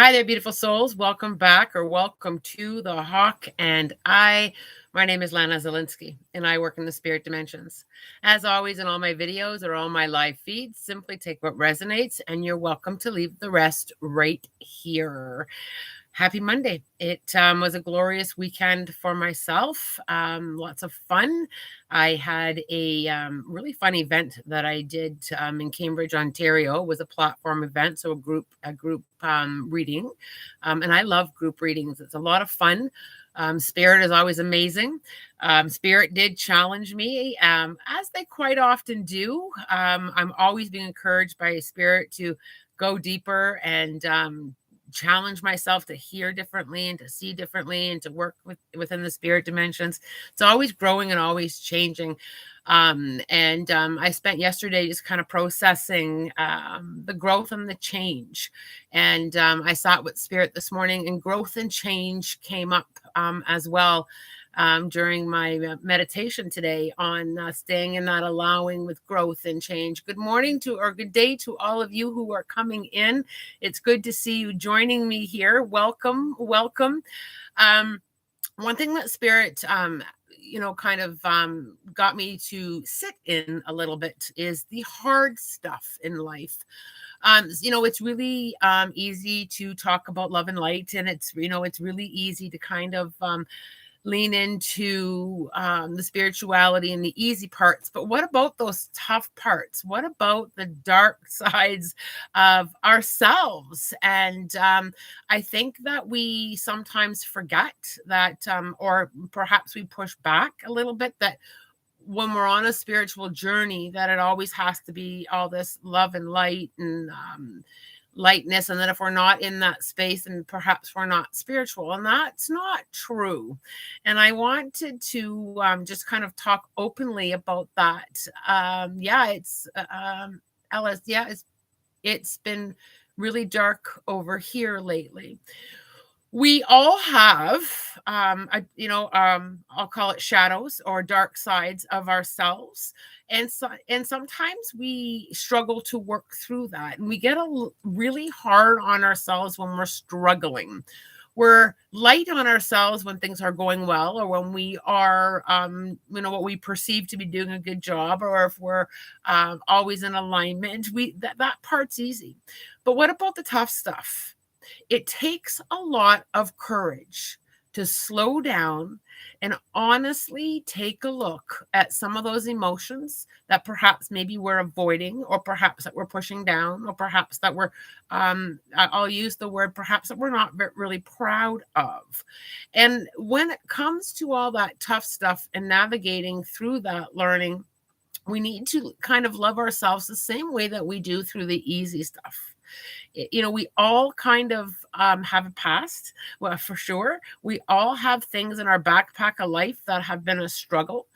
Hi there, beautiful souls. Welcome back or welcome to the Hawk and I. My name is Lana Zelinsky, and I work in the spirit dimensions. As always, in all my videos or all my live feeds, simply take what resonates, and you're welcome to leave the rest right here. Happy Monday. It was a glorious weekend for myself. Lots of fun. I had a really fun event that I did in Cambridge, Ontario. It was a platform event, so a group reading, and I love group readings. It's a lot of fun. Spirit is always amazing. Spirit did challenge me, as they quite often do. I'm always being encouraged by Spirit to go deeper and challenge myself to hear differently and to see differently and to work within the spirit dimensions. It's always growing and always changing. I spent yesterday just kind of processing the growth and the change. And I sat with spirit this morning, and growth and change came up as well during my meditation today on staying in that allowing with growth and change. Good morning to, or good day to all of you who are coming in. It's good to see you joining me here. Welcome, welcome. One thing that Spirit, kind of got me to sit in a little bit is the hard stuff in life. It's really easy to talk about love and light, and it's really easy to kind of lean into the spirituality and the easy parts. But what about those tough parts? What about the dark sides of ourselves? And I think that we sometimes forget that, or perhaps we push back a little bit, that when we're on a spiritual journey, that it always has to be all this love and light and lightness, and that if we're not in that space, and perhaps we're not spiritual, and that's not true. And I wanted to just kind of talk openly about that. Ellis, it's been really dark over here lately. We all have, I'll call it shadows or dark sides of ourselves, and sometimes we struggle to work through that, and we get really hard on ourselves when we're struggling. We're light on ourselves when things are going well, or when we are, what we perceive to be doing a good job, or if we're always in alignment. That part's easy, but what about the tough stuff? It takes a lot of courage to slow down and honestly take a look at some of those emotions that perhaps maybe we're avoiding, or perhaps that we're pushing down, or perhaps that we're, I'll use the word, perhaps that we're not really proud of. And when it comes to all that tough stuff and navigating through that learning, we need to kind of love ourselves the same way that we do through the easy stuff. We all kind of have a past. Well, for sure, we all have things in our backpack of life that have been a struggle,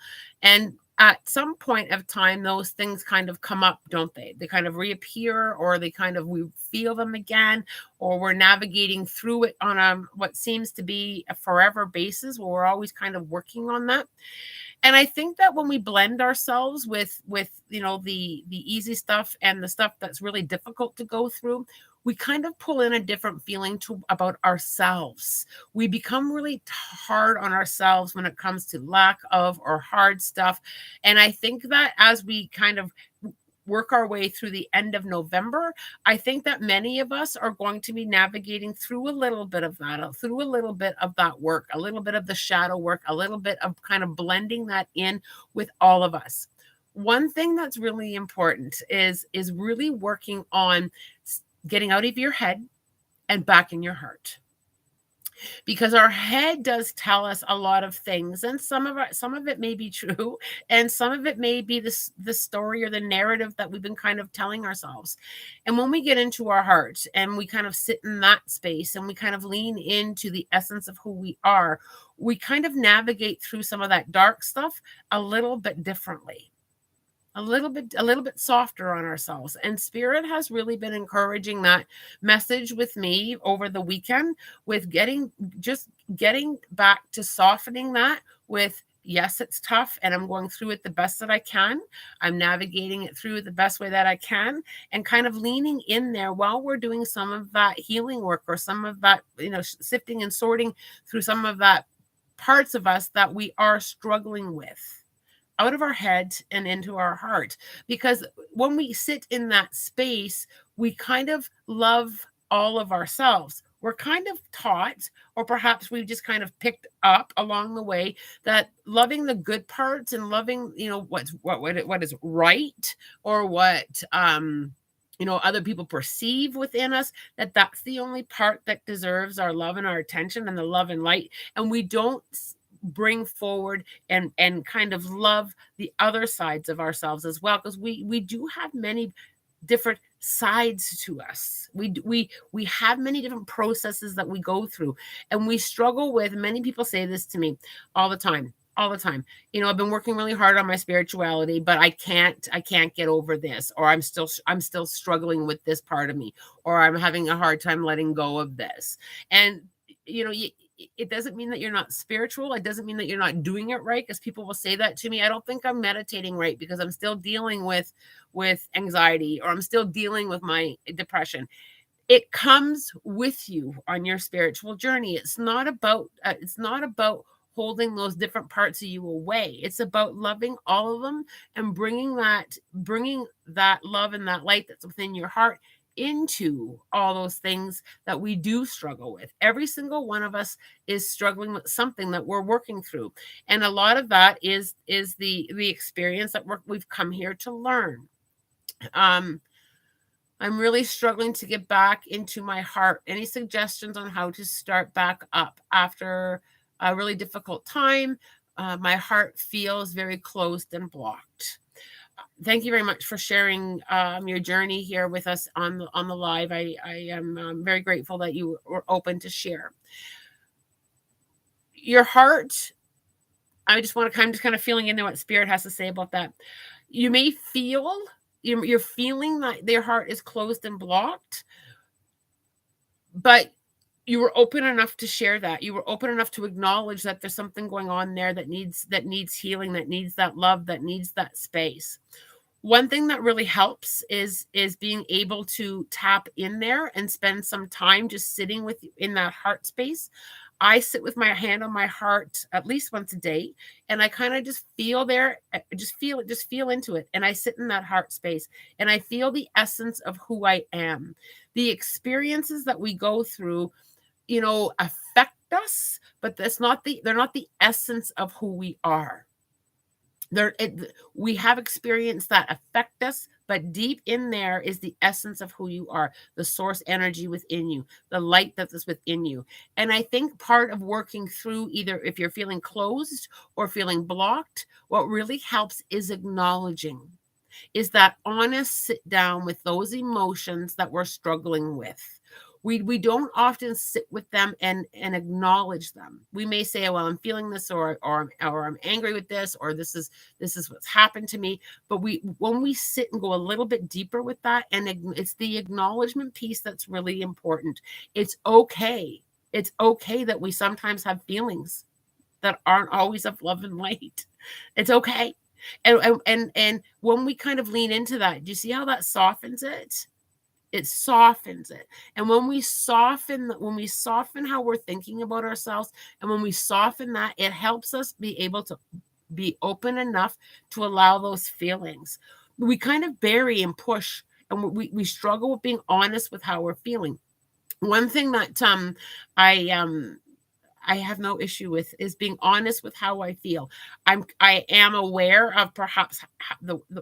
and at some point of time, those things kind of come up, don't they? They kind of reappear, or we feel them again, or we're navigating through it on what seems to be a forever basis, where we're always kind of working on that. And I think that when we blend ourselves with the easy stuff and the stuff that's really difficult to go through, we kind of pull in a different feeling about ourselves. We become really hard on ourselves when it comes to lack of or hard stuff. And I think that as we kind of work our way through the end of November, I think that many of us are going to be navigating through a little bit of that, through a little bit of that work, a little bit of the shadow work, a little bit of kind of blending that in with all of us. One thing that's really important is really working on getting out of your head and back in your heart. Because our head does tell us a lot of things, and some of it may be true, and some of it may be the story or the narrative that we've been kind of telling ourselves. And when we get into our heart and we kind of sit in that space and we kind of lean into the essence of who we are, we kind of navigate through some of that dark stuff a little bit differently. A little bit softer on ourselves. And Spirit has really been encouraging that message with me over the weekend, with getting back to softening that with Yes, it's tough, and I'm going through it the best that I can. I'm navigating it through the best way that I can, and kind of leaning in there while we're doing some of that healing work, or some of that, sifting and sorting through some of that parts of us that we are struggling with, out of our head and into our heart. Because when we sit in that space, we kind of love all of ourselves. We're kind of taught, or perhaps we've just kind of picked up along the way, that loving the good parts and loving, what is right, or what other people perceive within us, that's the only part that deserves our love and our attention and the love and light. And we don't bring forward and kind of love the other sides of ourselves as well, because we do have many different sides to us. We have many different processes that we go through, and we struggle with. Many people say this to me all the time. I've been working really hard on my spirituality, but I can't get over this, or I'm still struggling with this part of me, or I'm having a hard time letting go of this. And it doesn't mean that you're not spiritual. It doesn't mean that you're not doing it right, because people will say that to me. I don't think I'm meditating right because I'm still dealing with anxiety, or I'm still dealing with my depression. It comes with you on your spiritual journey. It's not about holding those different parts of you away. It's about loving all of them and bringing that love and that light that's within your heart into all those things that we do struggle with. Every single one of us is struggling with something that we're working through, and a lot of that is the experience that we've come here to learn. I'm really struggling to get back into my heart. Any suggestions on how to start back up after a really difficult time? My heart feels very closed and blocked. Thank you very much for sharing your journey here with us on the live. I am very grateful that you were open to share. Your heart, I'm just kind of feeling into what Spirit has to say about that. You may feel, you're feeling that their heart is closed and blocked, but you were open enough to share that. You were open enough to acknowledge that there's something going on there that needs healing, that needs that love, that needs that space. One thing that really helps is being able to tap in there and spend some time just sitting with you in that heart space. I sit with my hand on my heart at least once a day, and I kind of just feel there, just feel into it. And I sit in that heart space and I feel the essence of who I am. The experiences that we go through, affect us, but they're not the essence of who we are. We have experience that affect us, but deep in there is the essence of who you are, the source energy within you, the light that is within you. And I think part of working through, either if you're feeling closed or feeling blocked, what really helps is acknowledging, is that honest sit down with those emotions that we're struggling with. We don't often sit with them and acknowledge them. We may say, "Oh, well, I'm feeling this, or I'm angry with this, or this is what's happened to me." But when we sit and go a little bit deeper with that, and it's the acknowledgement piece that's really important. It's okay. It's okay that we sometimes have feelings that aren't always of love and light. It's okay. And when we kind of lean into that, do you see how that softens it? It softens it. And when we soften how we're thinking about ourselves, and when we soften that, it helps us be able to be open enough to allow those feelings. We kind of bury and push, and we struggle with being honest with how we're feeling. One thing that I have no issue with is being honest with how I feel. I am aware of perhaps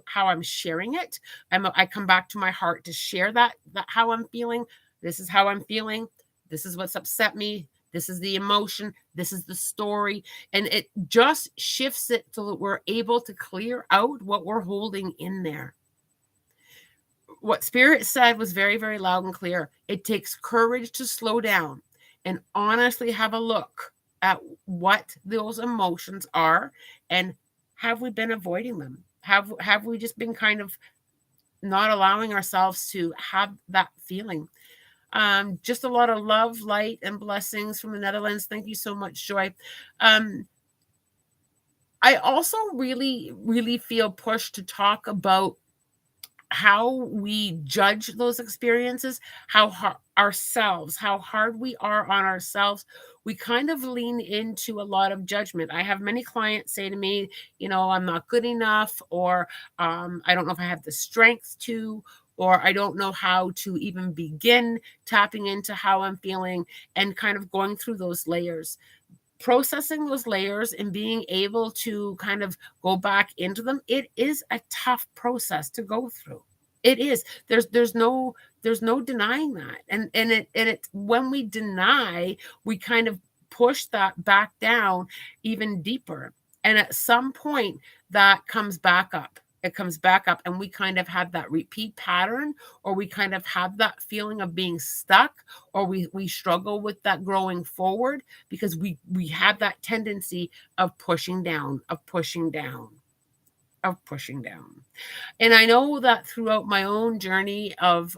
how I'm sharing it. I come back to my heart to share that how I'm feeling. This is how I'm feeling. This is what's upset me. This is the emotion. This is the story. And it just shifts it so that we're able to clear out what we're holding in there. What Spirit said was very, very loud and clear. It takes courage to slow down and honestly have a look at what those emotions are, and have we been avoiding them? Have we just been kind of not allowing ourselves to have that feeling? Just a lot of love, light, and blessings from the Netherlands. Thank you so much, Joy. I also really, really feel pushed to talk about how we judge those experiences, how hard we are on ourselves. We kind of lean into a lot of judgment. I have many clients say to me, I'm not good enough, or I don't know if I have the strength to, or I don't know how to even begin tapping into how I'm feeling, and kind of going through those layers, processing those layers and being able to kind of go back into them. It is a tough process to go through. It is. There's no denying that. And it when we deny, we kind of push that back down even deeper. And at some point that comes back up. It comes back up, and we kind of have that repeat pattern, or we kind of have that feeling of being stuck, or we struggle with that growing forward, because we have that tendency of pushing down, of pushing down, of pushing down. And I know that throughout my own journey of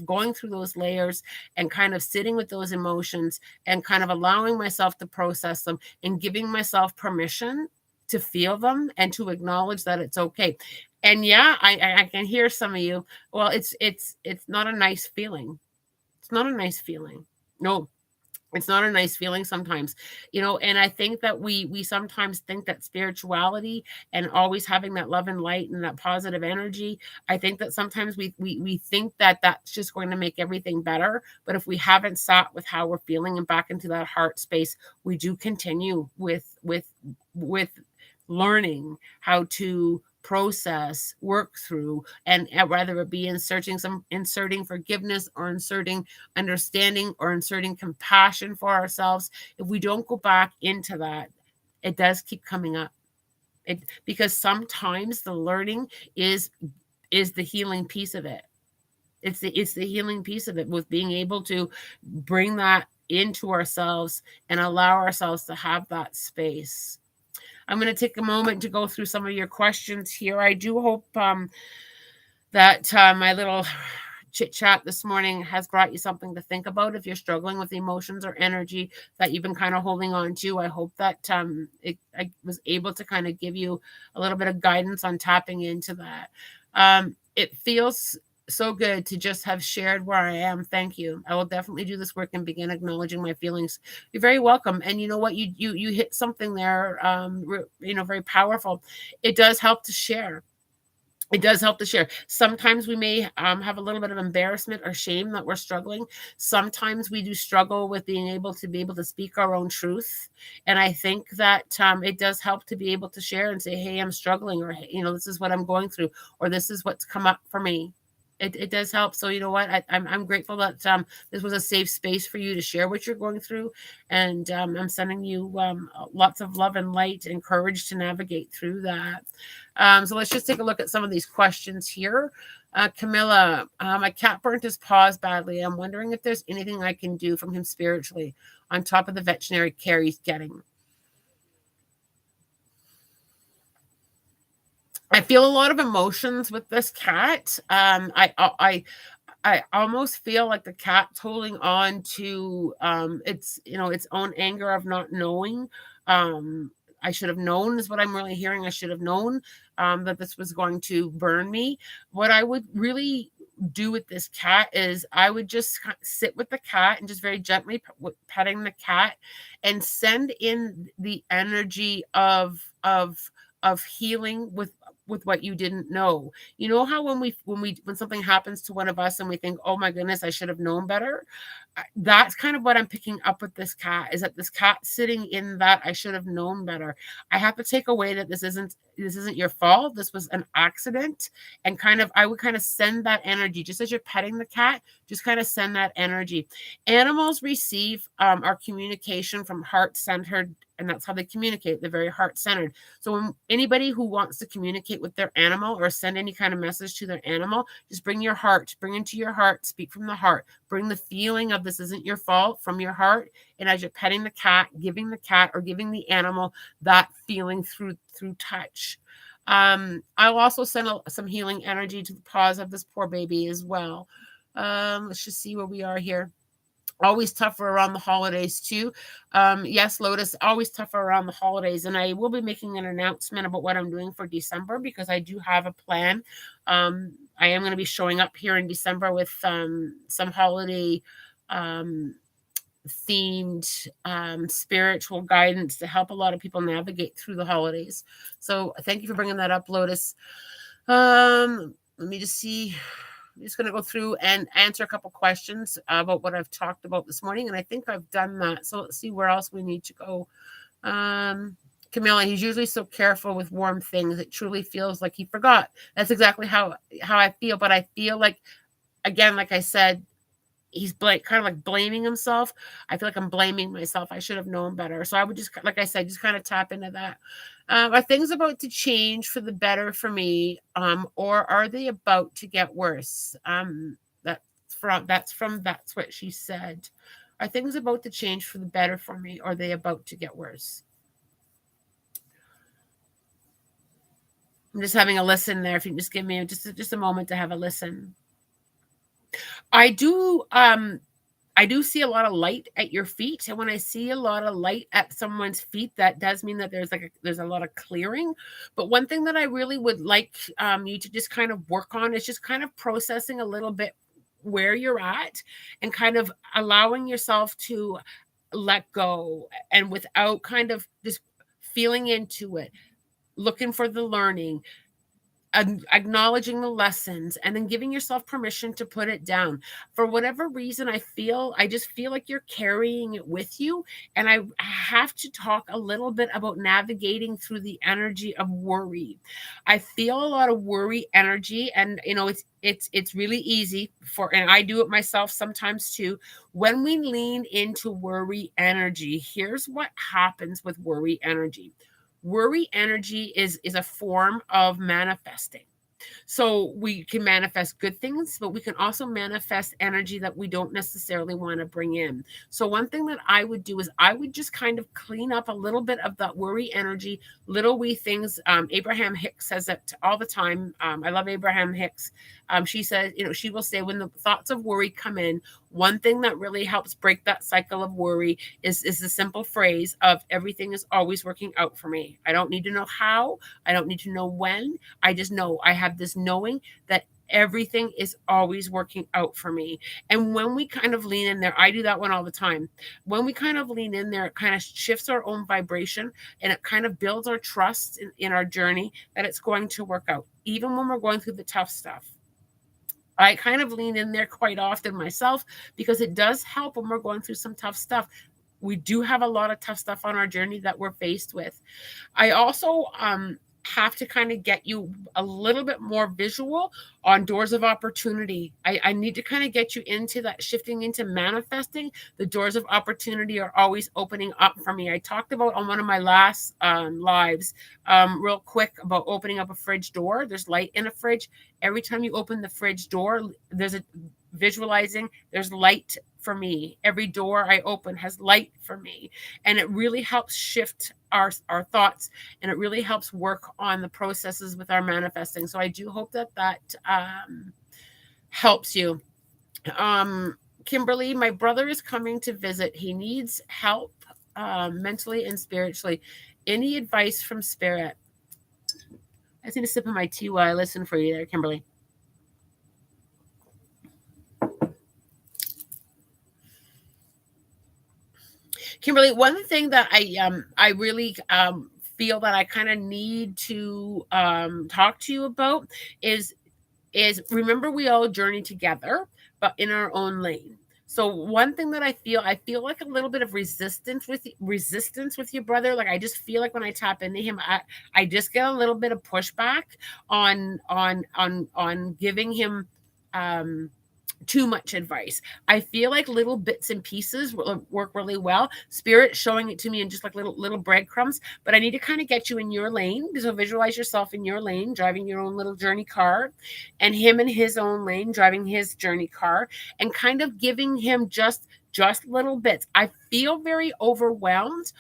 going through those layers and kind of sitting with those emotions and kind of allowing myself to process them and giving myself permission to feel them and to acknowledge that it's okay. And yeah, I can hear some of you. Well, it's not a nice feeling. It's not a nice feeling. No, it's not a nice feeling sometimes, and I think that we sometimes think that spirituality and always having that love and light and that positive energy, I think that sometimes we think that that's just going to make everything better. But if we haven't sat with how we're feeling and back into that heart space, we do continue with learning how to process, work through, and whether it be inserting forgiveness, or inserting understanding, or inserting compassion for ourselves. If we don't go back into that, it does keep coming up. Because sometimes the learning is the healing piece of it. It's the healing piece of it, with being able to bring that into ourselves and allow ourselves to have that space. I'm going to take a moment to go through some of your questions here. I do hope that my little chit chat this morning has brought you something to think about. If you're struggling with emotions or energy that you've been kind of holding on to, I hope that I was able to kind of give you a little bit of guidance on tapping into that. It feels so good to just have shared where I am. Thank you. I will definitely do this work and begin acknowledging my feelings. You're very welcome. And you know what? You hit something there, very powerful. It does help to share. It does help to share. Sometimes we may have a little bit of embarrassment or shame that we're struggling. Sometimes we do struggle with being able to speak our own truth. And I think that it does help to be able to share and say, hey, I'm struggling, or, this is what I'm going through, or this is what's come up for me. It does help. So you know what? I'm grateful that this was a safe space for you to share what you're going through. And I'm sending you lots of love and light and courage to navigate through that. So let's just take a look at some of these questions here. Camilla, my cat burnt his paws badly. I'm wondering if there's anything I can do from him spiritually on top of the veterinary care he's getting. I feel a lot of emotions with this cat. I almost feel like the cat's holding on to its own anger of not knowing. I should have known is what I'm really hearing. I should have known that this was going to burn me. What I would really do with this cat is I would just sit with the cat and just very gently petting the cat and send in the energy of healing with what you didn't know. You know how when something happens to one of us and we think, oh my goodness, I should have known better. That's kind of what I'm picking up with this cat, is that this cat sitting in that I should have known better. I have to take away that this isn't your fault. This was an accident. And I would kind of send that energy, just as you're petting the cat, just kind of send that energy. Animals receive our communication from heart-centered, and that's how they communicate. They're very heart-centered. So when anybody who wants to communicate with their animal or send any kind of message to their animal, just bring into your heart, speak from the heart, bring the feeling of this isn't your fault from your heart. And as you're petting the cat, giving the cat or giving the animal that feeling through touch. I'll also send some healing energy to the paws of this poor baby as well. Let's just see where we are here. Always tougher around the holidays too. Yes, Lotus, always tougher around the holidays. And I will be making an announcement about what I'm doing for December because I do have a plan. I am going to be showing up here in December with some holiday um, themed spiritual guidance to help a lot of people navigate through the holidays. So thank you for bringing that up, Lotus. Let me just see. I'm just going to go through and answer a couple questions about what I've talked about this morning, and I think I've done that. So let's see where else we need to go. Camilla, he's usually so careful with warm things. It truly feels like he forgot. That's exactly how I feel. But I feel like, again, like I said, he's kind of like blaming himself. I feel like I'm blaming myself. I should have known better. So I would just, like I said, just kind of tap into that. Are things about to change for the better for me, or are they about to get worse? That's what she said. Are things about to change for the better for me, or are they about to get worse? I'm just having a listen there. If you can just give me just a moment to have a listen. I do see a lot of light at your feet, and when I see a lot of light at someone's feet, that does mean that there's a lot of clearing. But one thing that I really would like you to just kind of work on is just kind of processing a little bit where you're at and kind of allowing yourself to let go, and without kind of just feeling into it, looking for the learning, acknowledging the lessons, and then giving yourself permission to put it down. For whatever reason, I just feel like you're carrying it with you, and I have to talk a little bit about navigating through the energy of worry. I feel a lot of worry energy, and it's really easy and I do it myself sometimes too. When we lean into worry energy, here's what happens with worry energy. Worry energy is a form of manifesting. So we can manifest good things, but we can also manifest energy that we don't necessarily want to bring in. So one thing that I would do is I would just kind of clean up a little bit of that worry energy, little wee things. Abraham Hicks says it all the time. I love Abraham Hicks. She says, she will say, when the thoughts of worry come in, one thing that really helps break that cycle of worry is the simple phrase of everything is always working out for me. I don't need to know how. I don't need to know when. I just know I have this knowing that everything is always working out for me. And when we kind of lean in there, I do that one all the time. When we kind of lean in there, it kind of shifts our own vibration, and it kind of builds our trust in our journey that it's going to work out, even when we're going through the tough stuff. I kind of lean in there quite often myself because it does help when we're going through some tough stuff. We do have a lot of tough stuff on our journey that we're faced with. I also have to kind of get you a little bit more visual on doors of opportunity. I need to kind of get you into that, shifting into manifesting. The doors of opportunity are always opening up for me. I talked about on one of my last lives real quick about opening up a fridge door. There's light in a fridge. Every time you open the fridge door, there's light for me. Every door I open has light for me. And it really helps shift our thoughts, and it really helps work on the processes with our manifesting. So I do hope that helps you. Kimberly, my brother is coming to visit. He needs help mentally and spiritually. Any advice from spirit? I just need a sip of my tea while I listen for you there, Kimberly. Kimberly, one thing that I really feel that I kind of need to talk to you about is remember, we all journey together, but in our own lane. So one thing that I feel like a little bit of resistance with your brother. Like, I just feel like when I tap into him, I just get a little bit of pushback on giving him too much advice. I feel like little bits and pieces work really well. Spirit showing it to me in just like little breadcrumbs, but I need to kind of get you in your lane. So visualize yourself in your lane, driving your own little journey car, and him in his own lane, driving his journey car, and kind of giving him just little bits. I feel very overwhelmed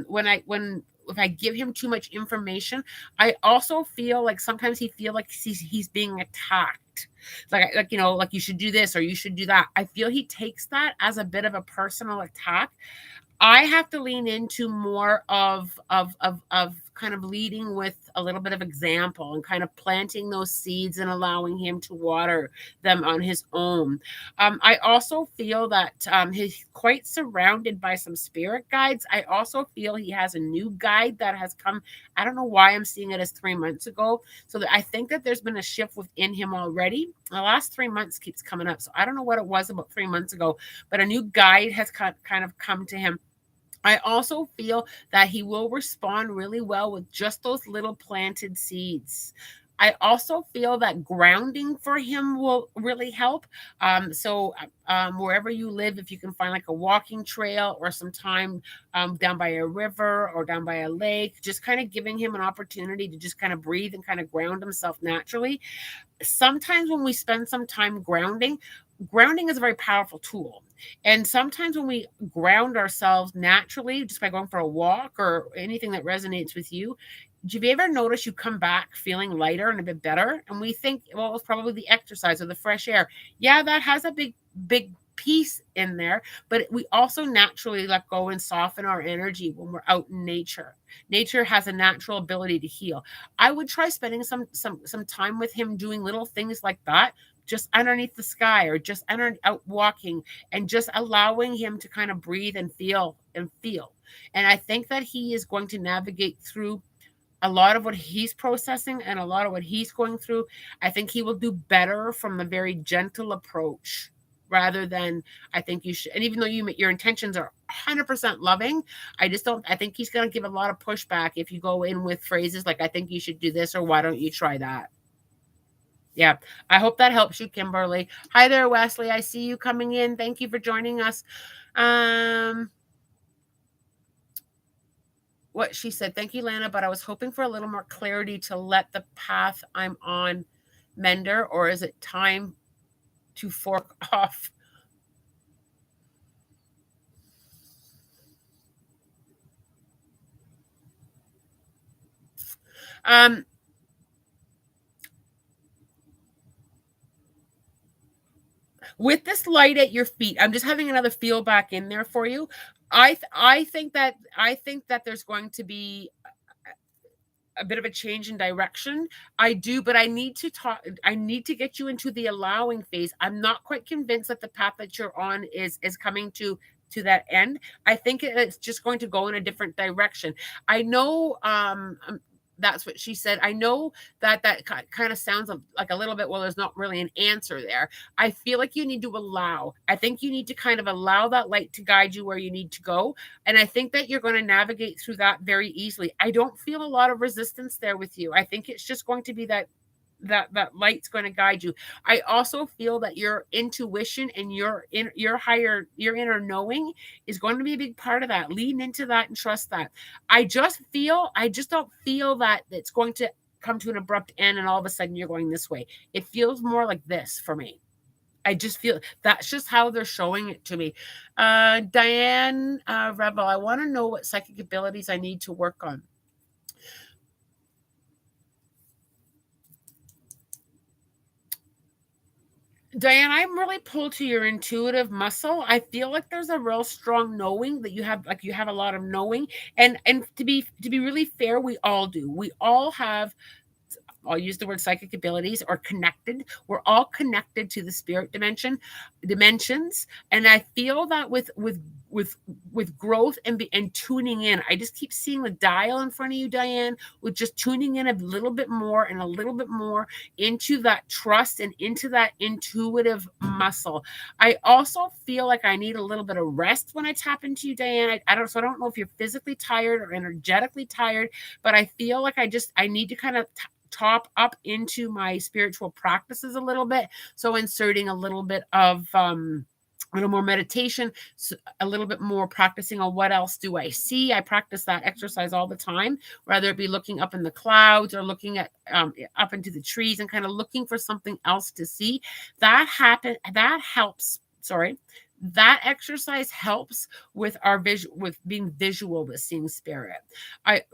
when if I give him too much information, I also feel like sometimes he feel like he's being attacked. Like like you should do this or you should do that. I feel he takes that as a bit of a personal attack. I have to lean into more of kind of leading with a little bit of example and kind of planting those seeds and allowing him to water them on his own. I also feel that he's quite surrounded by some spirit guides. I also feel he has a new guide that has come. I don't know why I'm seeing it as 3 months ago. So I think that there's been a shift within him already. The last 3 months keeps coming up. So I don't know what it was about 3 months ago, but a new guide has kind of come to him. I also feel that he will respond really well with just those little planted seeds. I also feel that grounding for him will really help. Wherever you live, if you can find like a walking trail or some time down by a river or down by a lake, just kind of giving him an opportunity to just kind of breathe and kind of ground himself naturally. Sometimes when we spend some time grounding is a very powerful tool. And sometimes when we ground ourselves naturally, just by going for a walk or anything that resonates with you, do you ever notice you come back feeling lighter and a bit better? And we think, well, it was probably the exercise or the fresh air. Yeah, that has a big piece in there, but we also naturally let go and soften our energy when we're out in nature. Nature has a natural ability to heal. I would try spending some time with him doing little things like that, just underneath the sky or just out walking and just allowing him to kind of breathe and feel and feel. And I think that he is going to navigate through a lot of what he's processing and a lot of what he's going through. I think he will do better from a very gentle approach rather than I think you should. And even though your intentions are 100% loving, I think he's going to give a lot of pushback if you go in with phrases like, I think you should do this, or why don't you try that? Yeah, I hope that helps you, Kimberly. Hi there, Wesley. I see you coming in. Thank you for joining us. What she said, thank you, Lana, but I was hoping for a little more clarity to let the path I'm on mender, or is it time to fork off? With this light at your feet, I'm just having another feel back in there for you. I think that there's going to be a bit of a change in direction. I do, but I need to get you into the allowing phase. I'm not quite convinced that the path that you're on is coming to that end. I think it's just going to go in a different direction. I know that's what she said. I know that kind of sounds like a little bit, well, there's not really an answer there. I feel like you need to allow. I think you need to kind of allow that light to guide you where you need to go. And I think that you're going to navigate through that very easily. I don't feel a lot of resistance there with you. I think it's just going to be that light's going to guide you. I also feel that your intuition and your inner knowing is going to be a big part of that. Lean into that and trust that. I just don't feel that it's going to come to an abrupt end and all of a sudden you're going this way. It feels more like this for me. I just feel that's just how they're showing it to me. Diane Rebel, I want to know what psychic abilities I need to work on. Diane, I'm really pulled to your intuitive muscle. I feel like there's a real strong knowing that you have a lot of knowing. And to be really fair, we all do. We all have, I'll use the word psychic abilities, or connected. We're all connected to the spirit dimensions. And I feel that with growth and tuning in, I just keep seeing the dial in front of you, Diane, with just tuning in a little bit more and a little bit more into that trust and into that intuitive muscle. I also feel like I need a little bit of rest when I tap into you, Diane. I don't know if you're physically tired or energetically tired, but I feel like I need to kind of top up into my spiritual practices a little bit. So inserting a little bit of a little more meditation, a little bit more practicing on what else do I see. I practice that exercise all the time, whether it be looking up in the clouds or looking at up into the trees and kind of looking for something else to see. That helps. Sorry. that exercise helps with our visual, with being visual with seeing spirit.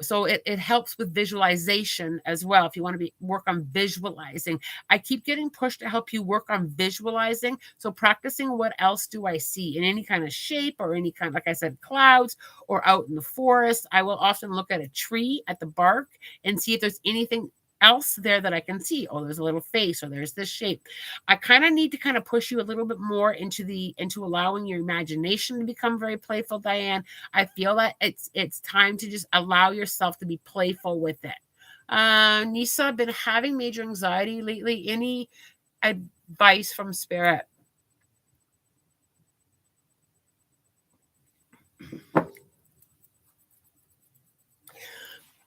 So it helps with visualization as well. If you want to work on visualizing, I keep getting pushed to help you work on visualizing. So practicing what else do I see in any kind of shape or any kind, like I said, clouds or out in the forest. I will often look at a tree, at the bark, and see if there's anything else there that I can see. Oh, there's a little face, or there's this shape. I kind of need to kind of push you a little bit more into allowing your imagination to become very playful, Diane. I feel that it's time to just allow yourself to be playful with it. Nisa, I've been having major anxiety lately. Any advice from spirit?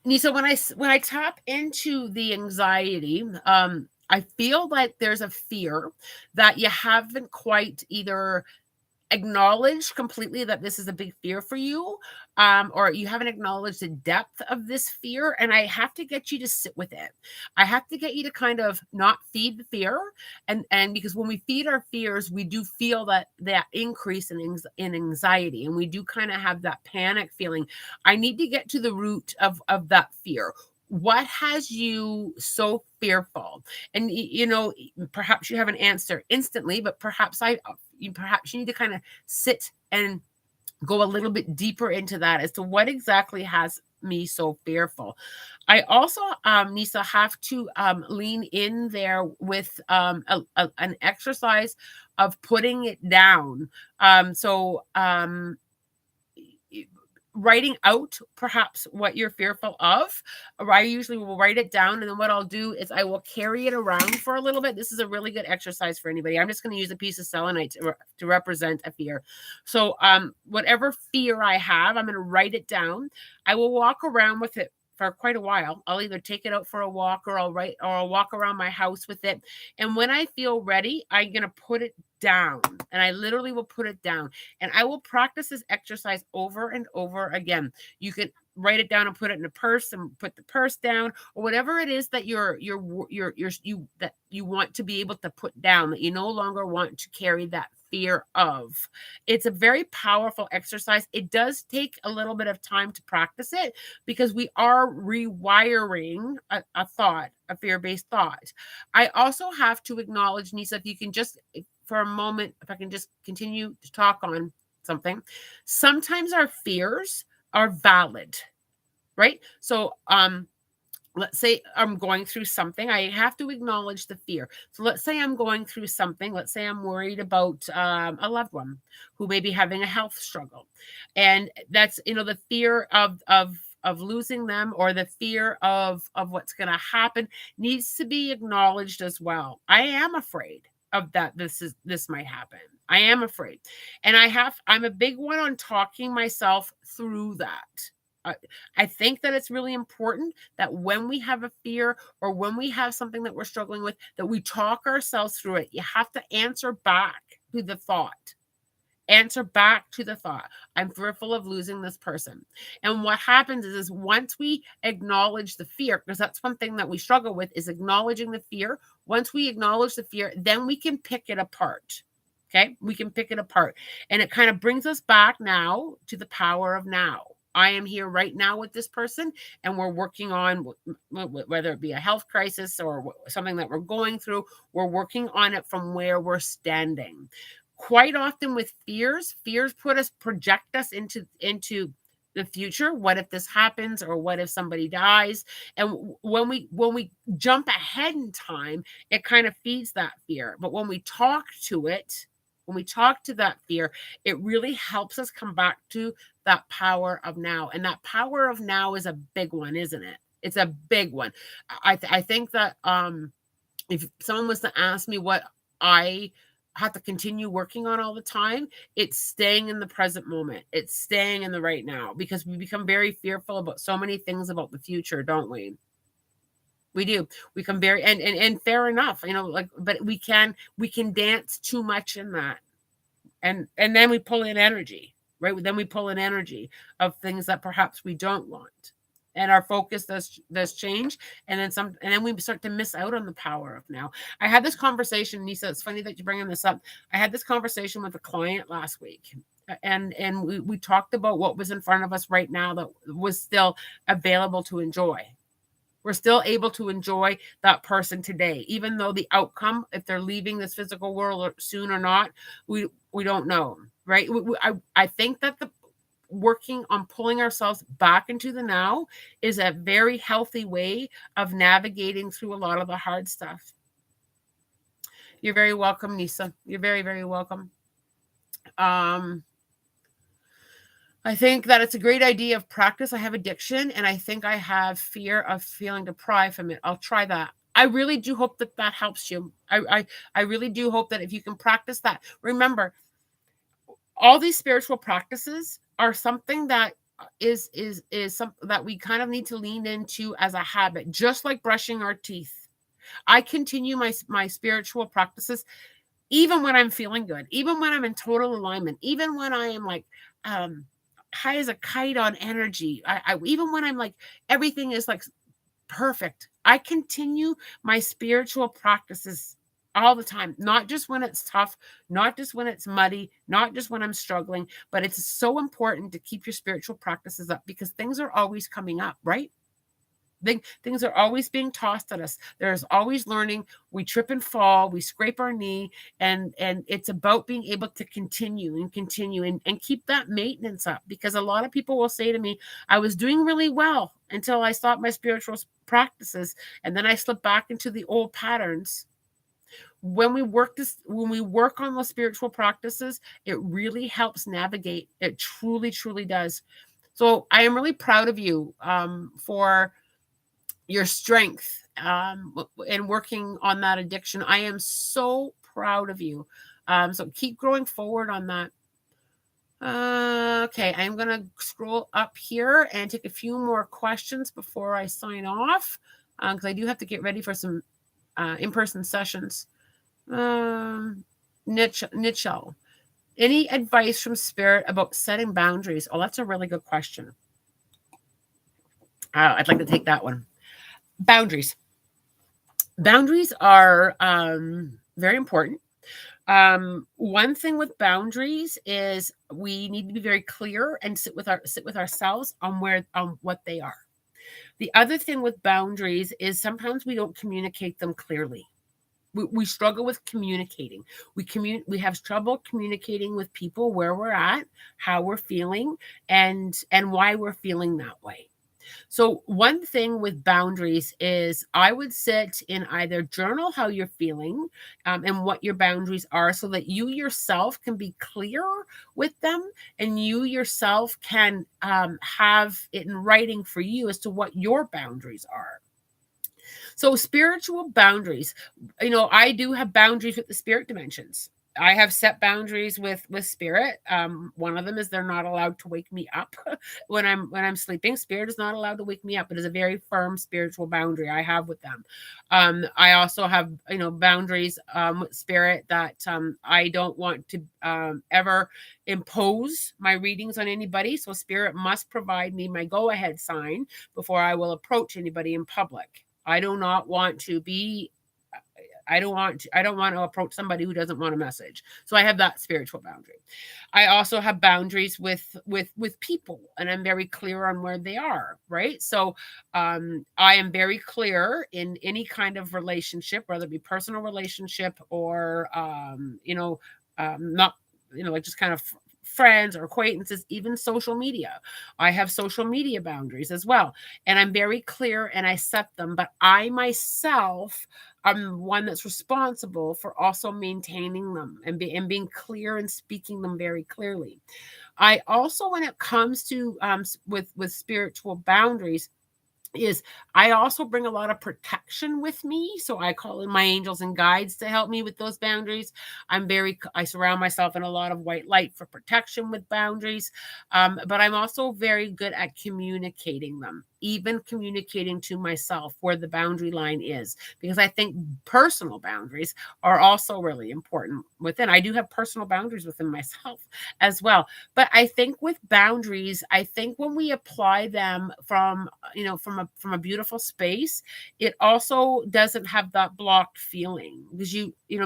Nisa, when I tap into the anxiety, I feel like there's a fear that you haven't quite either acknowledged completely that this is a big fear for you, or you haven't acknowledged the depth of this fear. And I have to get you to sit with it. I have to get you to kind of not feed the fear, and because when we feed our fears, we do feel that increase in anxiety, and we do kind of have that panic feeling. I need to get to the root of that fear. What has you so fearful? And perhaps you have an answer instantly, but perhaps you need to kind of sit and go a little bit deeper into that as to what exactly has me so fearful. I also, Nisa, have to lean in there with an exercise of putting it down. So writing out perhaps what you're fearful of. I usually will write it down, and then what I'll do is I will carry it around for a little bit. This is a really good exercise for anybody. I'm just going to use a piece of selenite to represent a fear. So whatever fear I have, I'm going to write it down. I will walk around with it for quite a while. I'll either take it out for a walk, or I'll walk around my house with it. And when I feel ready, I'm going to put it down, and I literally will put it down, and I will practice this exercise over and over again. You can write it down and put it in a purse and put the purse down, or whatever it is that that you want to be able to put down, that you no longer want to carry that fear of. It's a very powerful exercise. It does take a little bit of time to practice it, because we are rewiring a thought, a fear-based thought. I also have to acknowledge, Nisa, if you can just for a moment, if I can just continue to talk on something. Sometimes our fears are valid, right? So let's say I'm going through something. I have to acknowledge the fear. So let's say I'm going through something. Let's say I'm worried about a loved one who may be having a health struggle. And that's, the fear of losing them, or the fear of what's going to happen, needs to be acknowledged as well. I am afraid of that. This might happen. I am afraid. And I'm a big one on talking myself through that. I think that it's really important that when we have a fear, or when we have something that we're struggling with, that we talk ourselves through it. You have to answer back to the thought. Answer back to the thought. I'm fearful of losing this person. And what happens is once we acknowledge the fear, because that's one thing that we struggle with, is acknowledging the fear. Once we acknowledge the fear, then we can pick it apart. Okay? We can pick it apart. And it kind of brings us back now to the power of now. I am here right now with this person, and we're working on, whether it be a health crisis or something that we're going through, we're working on it from where we're standing. Quite often with fears project us into the future. What if this happens, or what if somebody dies? And when we jump ahead in time, it kind of feeds that fear. But when we talk to it, when we talk to that fear, it really helps us come back to that power of now. And that power of now is a big one, isn't it? It's a big one. I think that if someone was to ask me what I have to continue working on all the time, it's staying in the present moment. It's staying in the right now, because we become very fearful about so many things about the future, don't we? We do. We become very, and fair enough, but we can dance too much in that. And then we pull in energy, right? Then we pull in energy of things that perhaps we don't want. and our focus does change, and then we start to miss out on the power of now. I had this conversation, Nisa, it's funny that you're bringing this up. I had this conversation with a client last week, and we talked about what was in front of us right now that was still available to enjoy. We're still able to enjoy that person today, even though the outcome, if they're leaving this physical world soon or not, we don't know, right? I think that the working on pulling ourselves back into the now is a very healthy way of navigating through a lot of the hard stuff. You're very welcome, Nisa. You're very, very welcome. I think that it's a great idea of practice. I have addiction, and I think I have fear of feeling deprived from it. I'll try that. I really do hope that that helps you. I really do hope that if you can practice that. Remember, all these spiritual practices are something that is something that we kind of need to lean into as a habit, just like brushing our teeth. I continue my spiritual practices even when I'm feeling good, even when I'm in total alignment, even when I am like high as a kite on energy. I even when I'm like everything is like perfect, I continue my spiritual practices all the time, not just when it's tough, not just when it's muddy, not just when I'm struggling, but it's so important to keep your spiritual practices up because things are always coming up, right? Things are always being tossed at us. There's always learning. We trip and fall. We scrape our knee, and it's about being able to continue and keep that maintenance up. Because a lot of people will say to me, "I was doing really well until I stopped my spiritual practices, and then I slipped back into the old patterns." When we work on those spiritual practices, it really helps navigate. It truly, truly does. So I am really proud of you for your strength in working on that addiction. I am so proud of you. So keep growing forward on that. Okay, I'm going to scroll up here and take a few more questions before I sign off because I do have to get ready for some in-person sessions. Nichelle, any advice from Spirit about setting boundaries? Oh, that's a really good question. I'd like to take that one. Boundaries are very important. One thing with boundaries is we need to be very clear and sit with ourselves on what they are. The other thing with boundaries is sometimes we don't communicate them clearly. We struggle with communicating. We have trouble communicating with people where we're at, how we're feeling, and why we're feeling that way. So one thing with boundaries is I would sit in either journal how you're feeling and what your boundaries are so that you yourself can be clear with them and you yourself can have it in writing for you as to what your boundaries are. So spiritual boundaries, I do have boundaries with the spirit dimensions. I have set boundaries with spirit. One of them is they're not allowed to wake me up when I'm sleeping. Spirit is not allowed to wake me up. It is a very firm spiritual boundary I have with them. I also have boundaries with spirit that I don't want to ever impose my readings on anybody. So spirit must provide me my go-ahead sign before I will approach anybody in public. I do not want to be I don't want to approach somebody who doesn't want a message. So I have that spiritual boundary. I also have boundaries with people, and I'm very clear on where they are, right? So I am very clear in any kind of relationship, whether it be personal relationship or not like just kind of friends or acquaintances, even social media. I have social media boundaries as well. And I'm very clear and I set them, but I myself I'm one that's responsible for also maintaining them and being clear and speaking them very clearly. I also, when it comes to with spiritual boundaries, is I also bring a lot of protection with me. So I call in my angels and guides to help me with those boundaries. I surround myself in a lot of white light for protection with boundaries. But I'm also very good at communicating them. even communicating to myself where the boundary line is, because I think personal boundaries are also really important within. I do have personal boundaries within myself as well. But I think with boundaries, I think when we apply them from, from a beautiful space, it also doesn't have that blocked feeling, because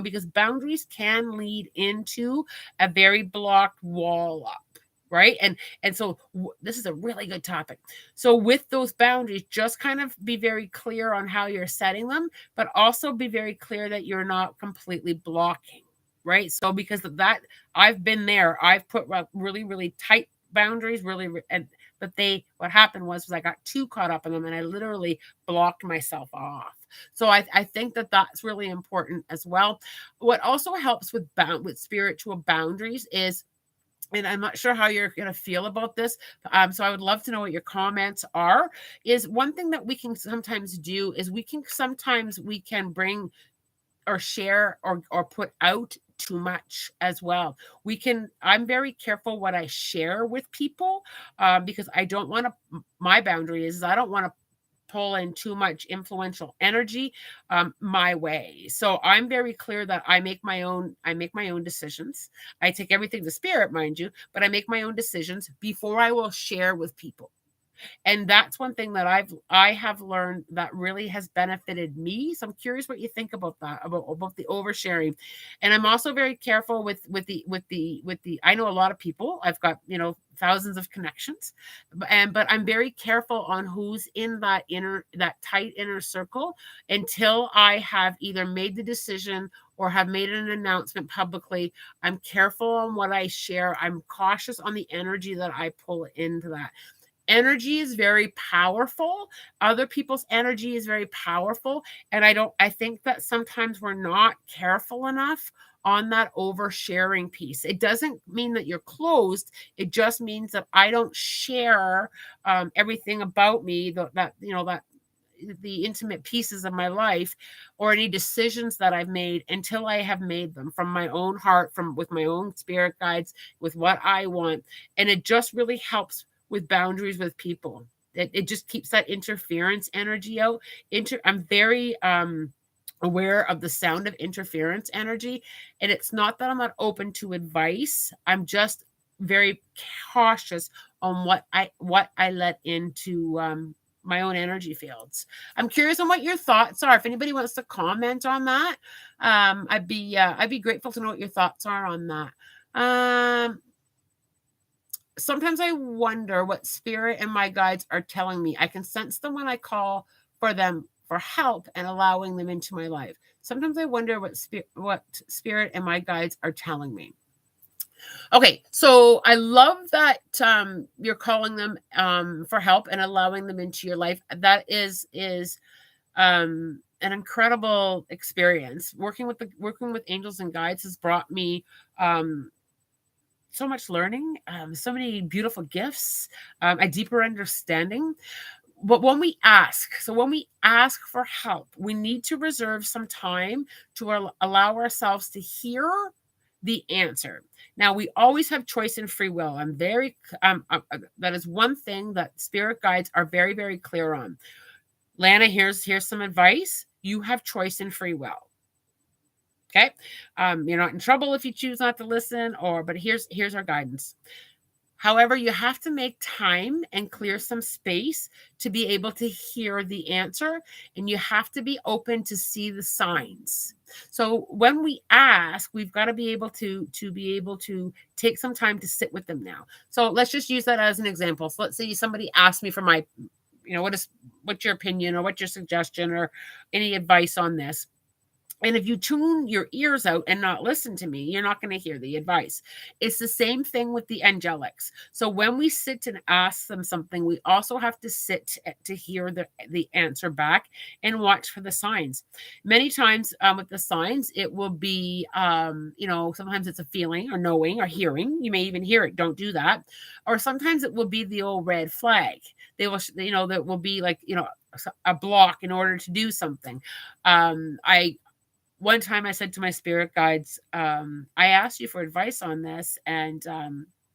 because boundaries can lead into a very blocked wall up, right? And so this is a really good topic. So with those boundaries, just kind of be very clear on how you're setting them, but also be very clear that you're not completely blocking, right? So because of that, I've been there. I've put really, really tight boundaries, but what happened was I got too caught up in them and I literally blocked myself off. So I think that that's really important as well. What also helps with spiritual boundaries is, and I'm not sure how you're going to feel about this. So I would love to know what your comments are. Is one thing that we can sometimes do is we can bring or share or put out too much as well. I'm very careful what I share with people, because I don't want to, my boundary is I don't want to pull in too much influential energy my way. So I'm very clear that I make my own decisions. I take everything to spirit, mind you, but I make my own decisions before I will share with people. And that's one thing that I have learned that really has benefited me. So I'm curious what you think about that, about the oversharing. And I'm also very careful with the I know a lot of people. I've got, thousands of connections, but I'm very careful on who's in that tight inner circle until I have either made the decision or have made an announcement publicly. I'm careful on what I share. I'm cautious on the energy that I pull into that. Energy is very powerful. Other people's energy is very powerful. And I think that sometimes we're not careful enough on that oversharing piece. It doesn't mean that you're closed. It just means that I don't share everything about me, that the intimate pieces of my life or any decisions that I've made until I have made them from my own heart, with my own spirit guides, with what I want. And it just really helps with boundaries with people. It just keeps that interference energy out. I'm very aware of the sound of interference energy. And it's not that I'm not open to advice. I'm just very cautious on what I let into my own energy fields. I'm curious on what your thoughts are. If anybody wants to comment on that, I'd be grateful to know what your thoughts are on that. Sometimes I wonder what spirit and my guides are telling me. I can sense them when I call for them for help and allowing them into my life. Sometimes I wonder what spirit and my guides are telling me. Okay, so I love that you're calling them for help and allowing them into your life. That is an incredible experience. Working with angels and guides has brought me so much learning, so many beautiful gifts, a deeper understanding. But when we ask for help, we need to reserve some time to allow ourselves to hear the answer. Now, we always have choice and free will. That is one thing that spirit guides are very, very clear on. Lana, here's some advice. You have choice and free will. Okay. You're not in trouble if you choose not to listen, but here's our guidance. However, you have to make time and clear some space to be able to hear the answer, and you have to be open to see the signs. So when we ask, we've got to be able to take some time to sit with them now. So let's just use that as an example. So let's say somebody asked me for my, what's your opinion or what's your suggestion or any advice on this. And if you tune your ears out and not listen to me, you're not going to hear the advice. It's the same thing with the angelics. So when we sit and ask them something, we also have to sit to hear the answer back and watch for the signs. Many times with the signs, it will be, sometimes it's a feeling or knowing or hearing. You may even hear it. Don't do that. Or sometimes it will be the old red flag. They will, that will be like, a block in order to do something. One time I said to my spirit guides, I asked you for advice on this, and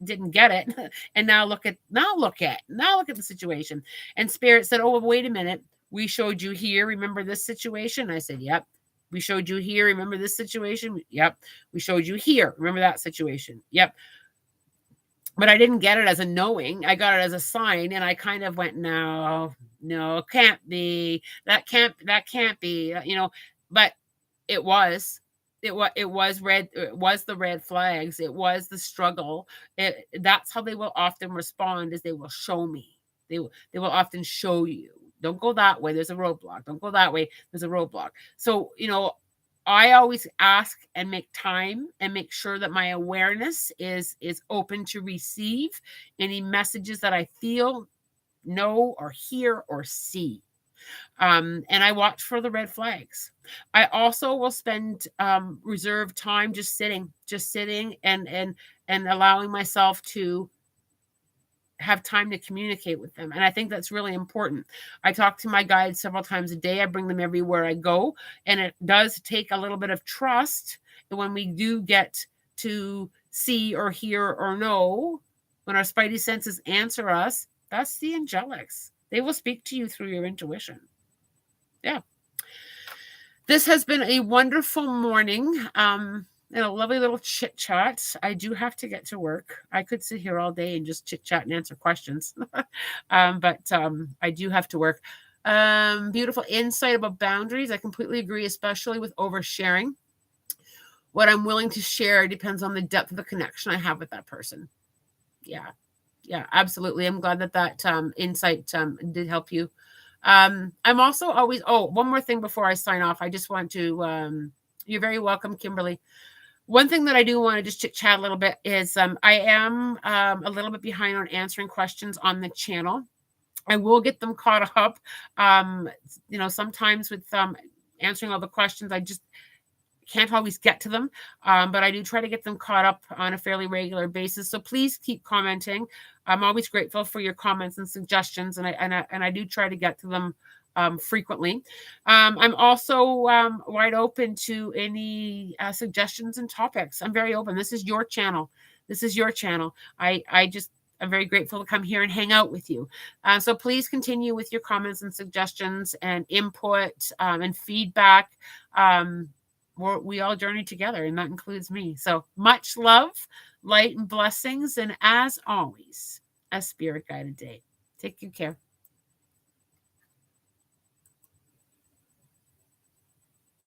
didn't get it. And now look at the situation. And Spirit said, oh, well, wait a minute. We showed you here. Remember this situation? I said, yep. We showed you here. Remember this situation? Yep. We showed you here. Remember that situation? Yep. But I didn't get it as a knowing. I got it as a sign, and I kind of went, no, it can't be. That can't be. But it was. It was red. It was the red flags. It was the struggle. That's how they will often respond. Is they will show me. They will often show you. Don't go that way. There's a roadblock. Don't go that way. There's a roadblock. So I always ask and make time and make sure that my awareness is open to receive any messages that I feel, know, or hear or see. And I watch for the red flags. I also will spend reserved time just sitting and allowing myself to have time to communicate with them. And I think that's really important. I talk to my guides several times a day. I bring them everywhere I go. And it does take a little bit of trust when we do get to see or hear or know, when our spidey senses answer us. That's the angelics. They will speak to you through your intuition. Yeah. This has been a wonderful morning. And a lovely little chit chat. I do have to get to work. I could sit here all day and just chit chat and answer questions. But I do have to work. Beautiful insight about boundaries. I completely agree, especially with oversharing. What I'm willing to share depends on the depth of the connection I have with that person. Yeah, absolutely. I'm glad that insight did help you. I'm also always, one more thing before I sign off. I just want to, you're very welcome, Kimberly. One thing that I do want to just chit chat a little bit is I am a little bit behind on answering questions on the channel. I will get them caught up. Sometimes with answering all the questions, I just can't always get to them. But I do try to get them caught up on a fairly regular basis. So please keep commenting. I'm always grateful for your comments and suggestions, and I do try to get to them frequently. I'm also wide open to any suggestions and topics. I'm very open. This is your channel. I'm very grateful to come here and hang out with you. So please continue with your comments and suggestions and input and feedback. We all journey together, and that includes me. So much love, light, and blessings. And as always, a spirit guided day. Take good care.